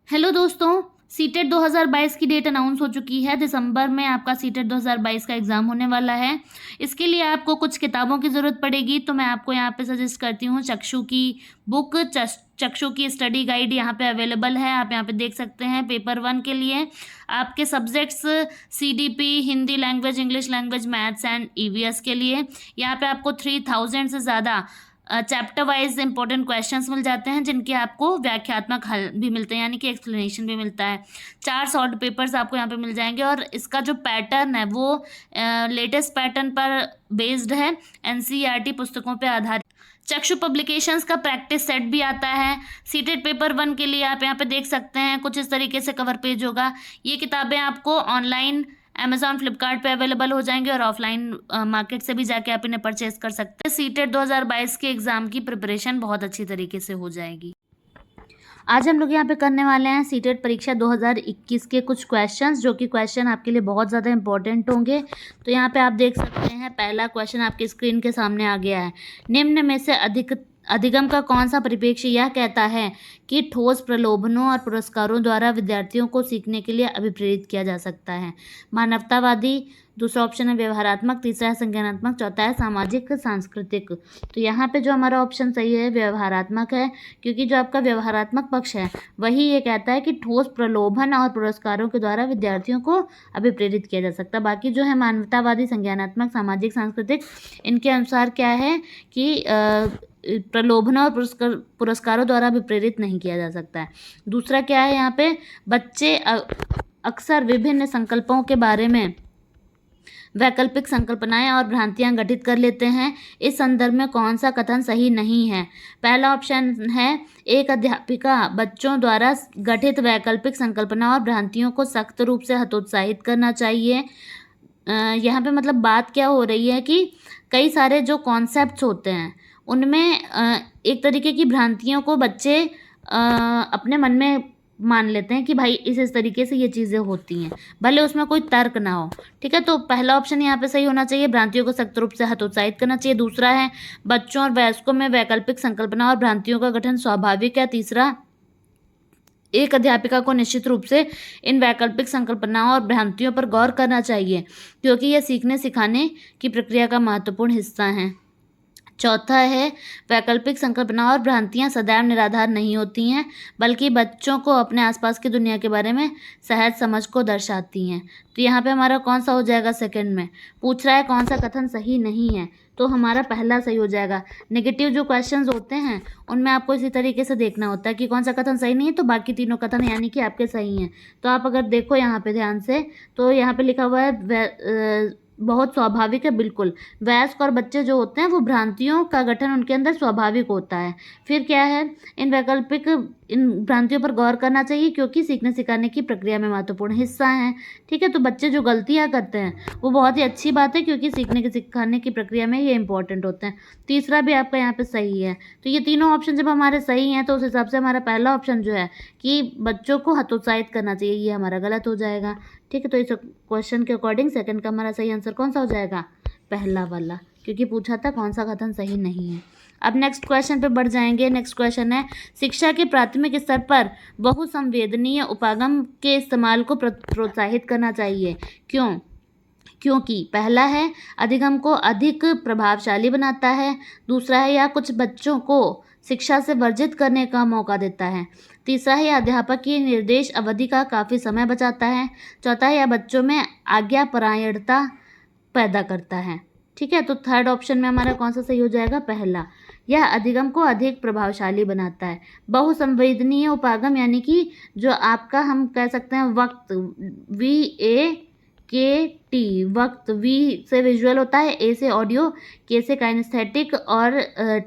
Hello दोस्तों, CTET 2022 की date announce हो चुकी है। दिसंबर में आपका सीटेट 2022 का एग्ज़ाम होने वाला है। इसके लिए आपको कुछ किताबों की ज़रूरत पड़ेगी, तो मैं आपको यहाँ पे सजेस्ट करती हूँ चक्षु की बुक। चक्षु की स्टडी गाइड यहाँ पे अवेलेबल है, आप यहाँ पे देख सकते हैं। पेपर 1 के लिए आपके subjects CDP, Hindi language, English language, maths and EVS के लिए यहाँ पे आपको 3000 से ज़्यादा चैप्टर वाइज इंपॉर्टेंट क्वेश्चंस मिल जाते हैं, जिनके आपको व्याख्यात्मक हल भी मिलते हैं, यानी कि एक्सप्लेनेशन भी मिलता है। 4 शॉर्ट पेपर्स आपको यहाँ पे मिल जाएंगे और इसका जो पैटर्न है वो लेटेस्ट पैटर्न पर बेस्ड है, एनसीईआरटी पुस्तकों पे आधारित। चक्षु पब्लिकेशंस का प्रैक्टिस सेट भी आता है। सीटेट पेपर 1 के लिए आप यहाँ पे देख सकते हैं, कुछ इस तरीके से कवर पेज होगा। ये किताबें आपको ऑनलाइन अमेजॉन फ्लिपकार्ट पे अवेलेबल हो जाएंगे और ऑफलाइन मार्केट से भी जाके आप इन्हें परचेज कर सकते हैं। सीटेट 2022 के एग्ज़ाम की प्रिपरेशन बहुत अच्छी तरीके से हो जाएगी। आज हम लोग यहाँ पे करने वाले हैं सीटेट परीक्षा 2021 के कुछ क्वेश्चंस, जो कि क्वेश्चन आपके लिए बहुत ज़्यादा इंपॉर्टेंट होंगे। तो यहाँ पे आप देख सकते हैं, पहला क्वेश्चन आपके स्क्रीन के सामने आ गया है। निम्न में से अधिगम का कौन सा परिप्रेक्ष्य यह कहता है कि ठोस प्रलोभनों और पुरस्कारों द्वारा विद्यार्थियों को सीखने के लिए अभिप्रेरित किया जा सकता है? मानवतावादी, दूसरा ऑप्शन है व्यवहारात्मक, तीसरा है संज्ञानात्मक, चौथा है सामाजिक सांस्कृतिक। तो यहाँ पे जो हमारा ऑप्शन सही है व्यवहारात्मक है, क्योंकि जो आपका व्यवहारात्मक पक्ष है वही ये कहता है कि ठोस प्रलोभन और पुरस्कारों के द्वारा विद्यार्थियों को अभिप्रेरित किया जा सकता है। बाकी जो है मानवतावादी, संज्ञानात्मक, सामाजिक सांस्कृतिक, इनके अनुसार क्या है कि प्रलोभनों और पुरस्कारों द्वारा भी प्रेरित नहीं किया जा सकता है। दूसरा क्या है, यहाँ पे बच्चे अक्सर विभिन्न संकल्पों के बारे में वैकल्पिक संकल्पनाएं और भ्रांतियां गठित कर लेते हैं। इस संदर्भ में कौन सा कथन सही नहीं है? पहला ऑप्शन है, एक अध्यापिका बच्चों द्वारा गठित वैकल्पिक संकल्पना और भ्रांतियों को सख्त रूप से हतोत्साहित करना चाहिए। यहाँ पे मतलब बात क्या हो रही है कि कई सारे जो कॉन्सेप्ट्स होते हैं उनमें एक तरीके की भ्रांतियों को बच्चे अपने मन में मान लेते हैं कि भाई इस तरीके से ये चीज़ें होती हैं, भले उसमें कोई तर्क ना हो। ठीक है, तो पहला ऑप्शन यहाँ पे सही होना चाहिए, भ्रांतियों को सख्त रूप से हतोत्साहित करना चाहिए। दूसरा है, बच्चों और वयस्कों में वैकल्पिक संकल्पना और भ्रांतियों का गठन स्वाभाविक है। तीसरा, एक अध्यापिका को निश्चित रूप से इन वैकल्पिक संकल्पनाओं और भ्रांतियों पर गौर करना चाहिए, क्योंकि यह सीखने सिखाने की प्रक्रिया का महत्वपूर्ण हिस्सा है। चौथा है, वैकल्पिक संकल्पना और भ्रांतियां सदैव निराधार नहीं होती हैं, बल्कि बच्चों को अपने आसपास की दुनिया के बारे में सहज समझ को दर्शाती हैं। तो यहाँ पे हमारा कौन सा हो जाएगा? सेकंड में पूछ रहा है कौन सा कथन सही नहीं है, तो हमारा पहला सही हो जाएगा। नेगेटिव जो क्वेश्चंस होते हैं उनमें आपको इसी तरीके से देखना होता है कि कौन सा कथन सही नहीं है, तो बाकी तीनों कथन यानी कि आपके सही हैं। तो आप अगर देखो यहाँ पे ध्यान से, तो यहाँ पे लिखा हुआ है बहुत स्वाभाविक है, बिल्कुल। वयस्क और बच्चे जो होते हैं वो भ्रांतियों का गठन उनके अंदर स्वाभाविक होता है। फिर क्या है, इन भ्रांतियों पर गौर करना चाहिए, क्योंकि सीखने सिखाने की प्रक्रिया में महत्वपूर्ण हिस्सा है। ठीक है, तो बच्चे जो गलतियां करते हैं वो बहुत ही अच्छी बात है, क्योंकि सीखने के सिखाने की प्रक्रिया में ये इंपॉर्टेंट होते हैं। तीसरा भी आपका यहाँ पे सही है। तो ये तीनों ऑप्शन जब हमारे सही हैं, तो उस हिसाब से हमारा पहला ऑप्शन जो है कि बच्चों को हतोत्साहित करना चाहिए, ये हमारा गलत हो जाएगा। ठीक है, तो इस क्वेश्चन के अकॉर्डिंग सेकंड का हमारा सही आंसर कौन सा हो जाएगा? पहला वाला, क्योंकि पूछा था कौन सा कथन सही नहीं है। अब नेक्स्ट क्वेश्चन पे बढ़ जाएंगे। नेक्स्ट क्वेश्चन है, शिक्षा के प्राथमिक स्तर पर बहुसंवेदनीय उपागम के इस्तेमाल को प्रोत्साहित करना चाहिए। क्यों? क्योंकि पहला है, अधिगम को अधिक प्रभावशाली बनाता है। दूसरा है, यह कुछ बच्चों को शिक्षा से वर्जित करने का मौका देता है। तीसरा है, अध्यापक की निर्देश अवधि का काफ़ी समय बचाता है। चौथा है, यह बच्चों में आज्ञापरायणता पैदा करता है। ठीक है, तो थर्ड ऑप्शन में हमारा कौन सा सही हो जाएगा? पहला, यह अधिगम को अधिक प्रभावशाली बनाता है। बहुसंवेदनीय उपागम यानी कि जो आपका हम कह सकते हैं वक्त, VAKT, वक्त, V से विजुअल होता है, A से ऑडियो, K से काइनेस्थेटिक और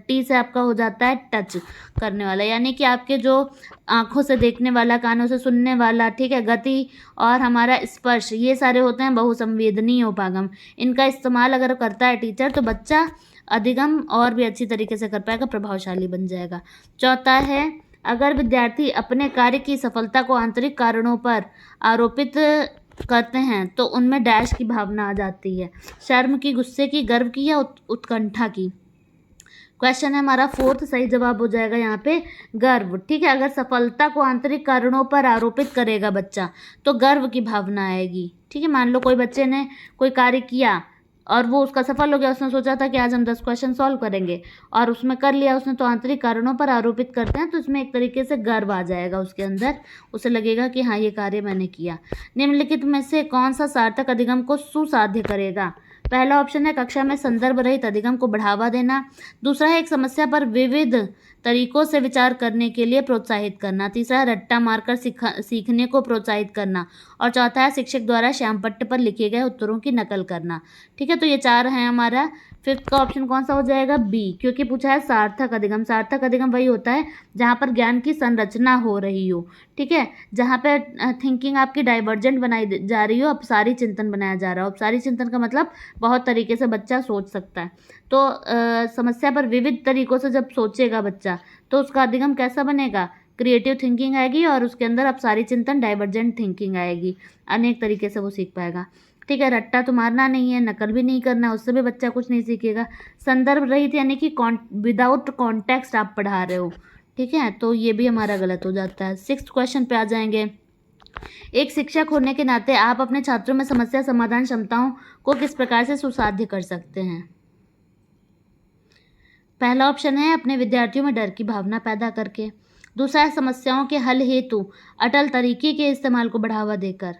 T से आपका हो जाता है टच करने वाला, यानी कि आपके जो आँखों से देखने वाला, कानों से सुनने वाला, ठीक है, गति और हमारा स्पर्श, ये सारे होते हैं बहुसंवेदनीय उपागम। इनका इस्तेमाल अगर करता है टीचर, तो बच्चा अधिगम और भी अच्छी तरीके से कर पाएगा, प्रभावशाली बन जाएगा। चौथा है, अगर विद्यार्थी अपने कार्य की सफलता को आंतरिक कारणों पर आरोपित करते हैं तो उनमें डैश की भावना आ जाती है, शर्म की, गुस्से की, गर्व की या उत्कंठा की। क्वेश्चन है हमारा फोर्थ, सही जवाब हो जाएगा यहाँ पे गर्व। ठीक है, अगर सफलता को आंतरिक कारणों पर आरोपित करेगा बच्चा तो गर्व की भावना आएगी। ठीक है, मान लो कोई बच्चे ने कोई कार्य किया और वो उसका सफल हो गया, उसने सोचा था कि आज हम 10 क्वेश्चन सॉल्व करेंगे और उसमें कर लिया उसने, तो आंतरिक कारणों पर आरोपित करते हैं तो इसमें एक तरीके से गर्व आ जाएगा उसके अंदर, उसे लगेगा कि हाँ ये कार्य मैंने किया। निम्नलिखित में से कौन सा सार्थक अधिगम को सुसाध्य करेगा? पहला ऑप्शन है कक्षा में संदर्भ रहित अधिगम को बढ़ावा देना। दूसरा है एक समस्या पर विविध तरीकों से विचार करने के लिए प्रोत्साहित करना। तीसरा है रट्टा मारकर सीखने को प्रोत्साहित करना। और चौथा है शिक्षक द्वारा श्यामपट्ट पर लिखे गए उत्तरों की नकल करना। ठीक है, तो ये चार हैं हमारा। फिफ्थ का ऑप्शन कौन सा हो जाएगा? बी, क्योंकि पूछा है सार्थक अधिगम। सार्थक अधिगम वही होता है जहाँ पर ज्ञान की संरचना हो रही हो। ठीक है, जहाँ पे थिंकिंग आपकी डाइवर्जेंट बनाई जा रही हो, अपसारी चिंतन बनाया जा रहा हो। अपसारी चिंतन का मतलब बहुत तरीके से बच्चा सोच सकता है। तो समस्या पर विविध तरीकों से जब सोचेगा बच्चा तो उसका अधिगम कैसा बनेगा? क्रिएटिव थिंकिंग आएगी और उसके अंदर अपसारी चिंतन डाइवर्जेंट थिंकिंग आएगी। अनेक तरीके से वो सीख पाएगा। ठीक है, रट्टा तो मारना नहीं है, नकल भी नहीं करना, उससे भी बच्चा कुछ नहीं सीखेगा। संदर्भ रहित यानी कि विदाउट कॉन्टेक्स्ट आप पढ़ा रहे हो। ठीक है, तो ये भी हमारा गलत हो जाता है। 6th क्वेश्चन पे आ जाएंगे। एक शिक्षक होने के नाते आप अपने छात्रों में समस्या समाधान क्षमताओं को किस प्रकार से सुसाध्य कर सकते हैं? पहला ऑप्शन है अपने विद्यार्थियों में डर की भावना पैदा करके। दूसरा है समस्याओं के हल हेतु अटल तरीके के इस्तेमाल को बढ़ावा देकर।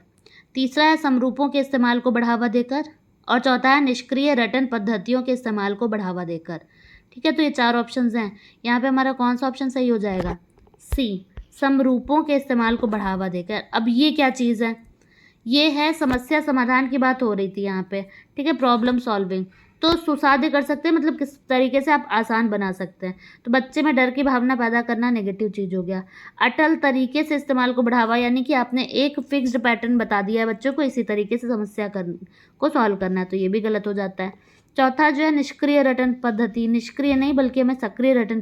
तीसरा है समरूपों के इस्तेमाल को बढ़ावा देकर। और चौथा है निष्क्रिय रटन पद्धतियों के इस्तेमाल को बढ़ावा देकर। ठीक है, तो ये चार ऑप्शंस हैं। यहाँ पे हमारा कौन सा ऑप्शन सही हो जाएगा? सी, समरूपों के इस्तेमाल को बढ़ावा देकर। अब ये क्या चीज़ है? ये है समस्या समाधान की बात हो रही थी यहाँ पे। ठीक है, प्रॉब्लम सॉल्विंग। तो सुसाध्य कर सकते हैं मतलब किस तरीके से आप आसान बना सकते हैं। तो बच्चे में डर की भावना पैदा करना नेगेटिव चीज़ हो गया। अटल तरीके से इस्तेमाल को बढ़ावा यानी कि आपने एक फिक्स्ड पैटर्न बता दिया है बच्चों को, इसी तरीके से समस्या को सॉल्व करना है, तो ये भी गलत हो जाता है। चौथा जो है निष्क्रिय रटन पद्धति, निष्क्रिय नहीं बल्कि हमें सक्रिय रटन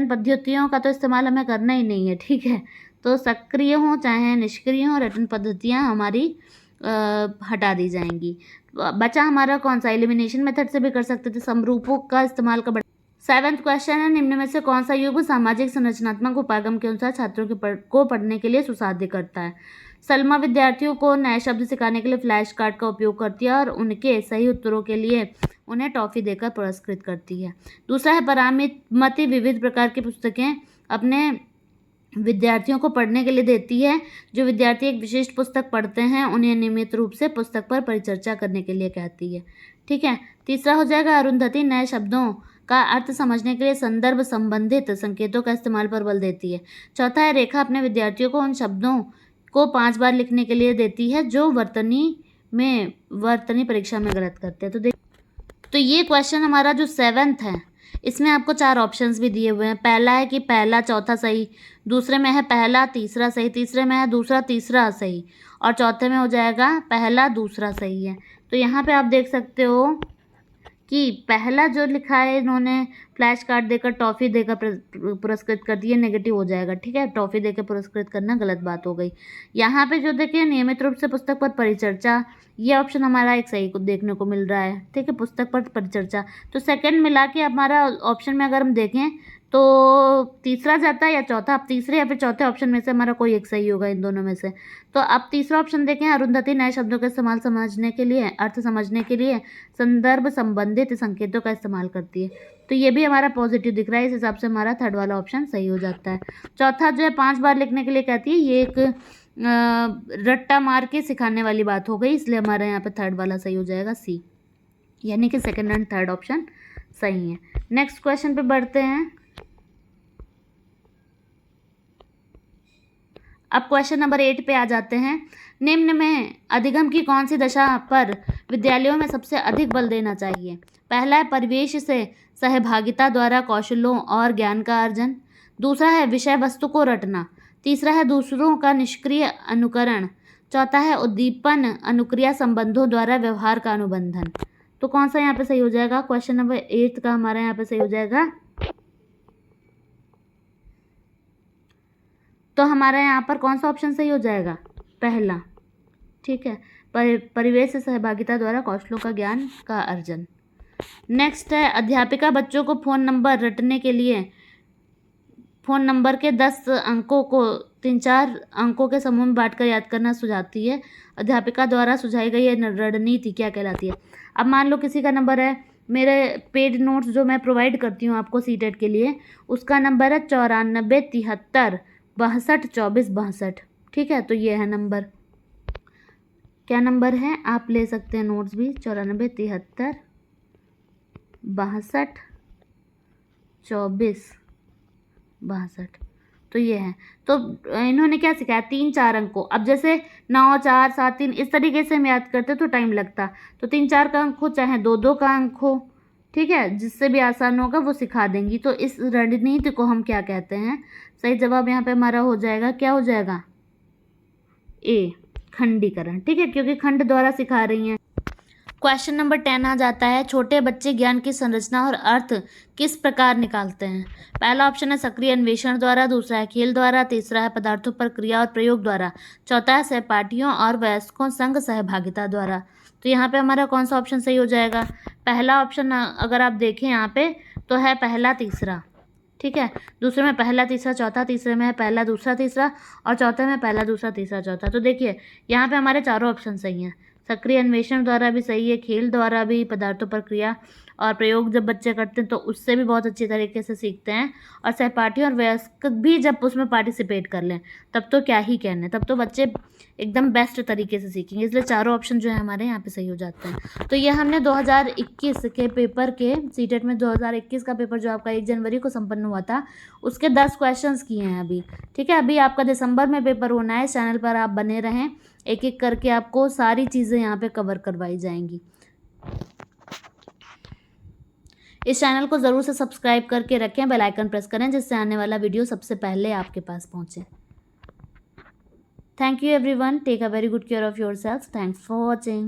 पद्धतियों का तो इस्तेमाल हमें करना ही नहीं है। ठीक है, तो सक्रिय हों चाहे निष्क्रिय हों, रटन पद्धतियाँ हमारी हटा दी जाएंगी। बचा हमारा कौन सा? एलिमिनेशन मेथड से भी कर सकते थे, समरूपों का इस्तेमाल का। 7th क्वेश्चन है निम्न में से कौन सा युग सामाजिक संरचनात्मक उपागम के अनुसार छात्रों को पढ़ने के लिए सुसाध्य करता है? सलमा विद्यार्थियों को नए शब्द सिखाने के लिए फ्लैश कार्ड का उपयोग करती है और उनके सही उत्तरों के लिए उन्हें टॉफी देकर पुरस्कृत करती है। दूसरा है परामिति विविध प्रकार की पुस्तकें अपने विद्यार्थियों को पढ़ने के लिए देती है। जो विद्यार्थी एक विशिष्ट पुस्तक पढ़ते हैं उन्हें नियमित रूप से पुस्तक पर परिचर्चा करने के लिए कहती है। ठीक है, तीसरा हो जाएगा अरुंधति नए शब्दों का अर्थ समझने के लिए संदर्भ संबंधित संकेतों का इस्तेमाल पर बल देती है। चौथा है रेखा अपने विद्यार्थियों को उन शब्दों को 5 बार लिखने के लिए देती है जो वर्तनी परीक्षा में गलत करते हैं। तो ये क्वेश्चन हमारा जो 7th है इसमें आपको 4 ऑप्शंस भी दिए हुए हैं। पहला है कि पहला चौथा सही, दूसरे में है पहला तीसरा सही, तीसरे में है दूसरा तीसरा सही, और चौथे में हो जाएगा पहला दूसरा सही है। तो यहाँ पे आप देख सकते हो कि पहला जो लिखा है इन्होंने फ्लैश कार्ड देकर टॉफ़ी देकर पुरस्कृत कर दिया, नेगेटिव हो जाएगा। ठीक है, टॉफ़ी देकर पुरस्कृत करना गलत बात हो गई। यहाँ पे जो देखिए नियमित रूप से पुस्तक पर परिचर्चा, ये ऑप्शन हमारा एक सही को देखने को मिल रहा है। ठीक है, पुस्तक पर परिचर्चा। तो सेकंड मिला के हमारा ऑप्शन में अगर हम देखें तो तीसरा जाता है या चौथा, अब तीसरे या फिर चौथे ऑप्शन में से हमारा कोई एक सही होगा इन दोनों में से। तो अब तीसरा ऑप्शन देखें, अरुंधति नए शब्दों का इस्तेमाल समझने के लिए, अर्थ समझने के लिए संदर्भ संबंधित संकेतों का इस्तेमाल करती है। तो ये भी हमारा पॉजिटिव दिख रहा है, इस हिसाब से हमारा थर्ड वाला ऑप्शन सही हो जाता है। चौथा जो है 5 बार लिखने के लिए कहती है, ये एक रट्टा मार के सिखाने वाली बात हो गई, इसलिए हमारा यहाँ पे थर्ड वाला सही हो जाएगा सी, यानी कि सेकंड एंड थर्ड ऑप्शन सही है। नेक्स्ट क्वेश्चन पे बढ़ते हैं। अब क्वेश्चन नंबर 8 पे आ जाते हैं। निम्न में अधिगम की कौन सी दशा पर विद्यालयों में सबसे अधिक बल देना चाहिए? पहला है परिवेश से सहभागिता द्वारा कौशलों और ज्ञान का अर्जन। दूसरा है विषय वस्तु को रटना। तीसरा है दूसरों का निष्क्रिय अनुकरण। चौथा है उद्दीपन अनुक्रिया संबंधों द्वारा व्यवहार का अनुबंधन। तो कौन सा यहाँ पे सही हो जाएगा? क्वेश्चन नंबर 8 का हमारा यहाँ पे सही हो जाएगा, तो हमारा यहाँ पर कौन सा ऑप्शन सही हो जाएगा? पहला। ठीक है, परिवेश से सहभागिता द्वारा कौशलों का ज्ञान का अर्जन। नेक्स्ट है अध्यापिका बच्चों को फ़ोन नंबर रटने के लिए फ़ोन नंबर के 10 अंकों को 3-4 अंकों के समूह में बांटकर याद करना सुझाती है। अध्यापिका द्वारा सुझाई गई यह रणनीति क्या कहलाती है? अब मान लो किसी का नंबर है, मेरे पेड नोट्स जो मैं प्रोवाइड करती हूँ आपको सीटेट के लिए, उसका नंबर है 94 73 62 24 62। ठीक है, तो ये है नंबर। क्या नंबर है? आप ले सकते हैं नोट्स भी, 94 73 62 24 62। तो ये है। तो इन्होंने क्या सिखाया? 3-4 अंक को। अब जैसे 9 4 7 3 इस तरीके से हम याद करते तो टाइम लगता, तो 3-4 का अंक हो चाहे 2-2 का अंक हो, ठीक है, जिससे भी आसान होगा वो सिखा देंगी। तो इस रणनीति को हम क्या कहते हैं? सही जवाब यहाँ पे हमारा हो जाएगा, क्या हो जाएगा? ए, खंडीकरण। ठीक है, क्योंकि खंड द्वारा सिखा रही हैं। क्वेश्चन नंबर 10 आ जाता है, छोटे बच्चे ज्ञान की संरचना और अर्थ किस प्रकार निकालते हैं? पहला ऑप्शन है सक्रिय अन्वेषण द्वारा, दूसरा है खेल द्वारा, तीसरा है पदार्थों पर क्रिया और प्रयोग द्वारा, चौथा है सहपाठियों और वयस्कों संग सहभागिता द्वारा। तो यहाँ पे हमारा कौन सा ऑप्शन सही हो जाएगा? पहला ऑप्शन अगर आप देखें यहाँ पे तो है पहला तीसरा। ठीक है, दूसरे में पहला तीसरा चौथा, तीसरे में है पहला दूसरा तीसरा, और चौथे में पहला दूसरा तीसरा चौथा। तो देखिए यहाँ पे हमारे चारों ऑप्शन सही हैं। सक्रिय अन्वेषण द्वारा भी सही है, खेल द्वारा भी, पदार्थों पर क्रिया और प्रयोग जब बच्चे करते हैं तो उससे भी बहुत अच्छी तरीके से सीखते हैं, और सहपाठी और वयस्क भी जब उसमें पार्टिसिपेट कर लें तब तो क्या ही कहने, तब तो बच्चे एकदम बेस्ट तरीके से सीखेंगे। इसलिए चारों ऑप्शन जो है हमारे यहाँ पे सही हो जाते हैं। तो ये हमने 2021 के पेपर के सीटेट में 2021 का पेपर जो आपका 1 जनवरी को संपन्न हुआ था उसके 10 क्वेश्चंस किए हैं अभी। ठीक है, अभी आपका दिसंबर में पेपर होना है। चैनल पर आप बने रहें, एक एक करके आपको सारी चीज़ें यहाँ पे कवर करवाई जाएंगी। इस चैनल को ज़रूर से सब्सक्राइब करके रखें, बेल आइकन प्रेस करें जिससे आने वाला वीडियो सबसे पहले आपके पास पहुँचे। Thank you everyone. Take a very good care of yourselves. Thanks for watching.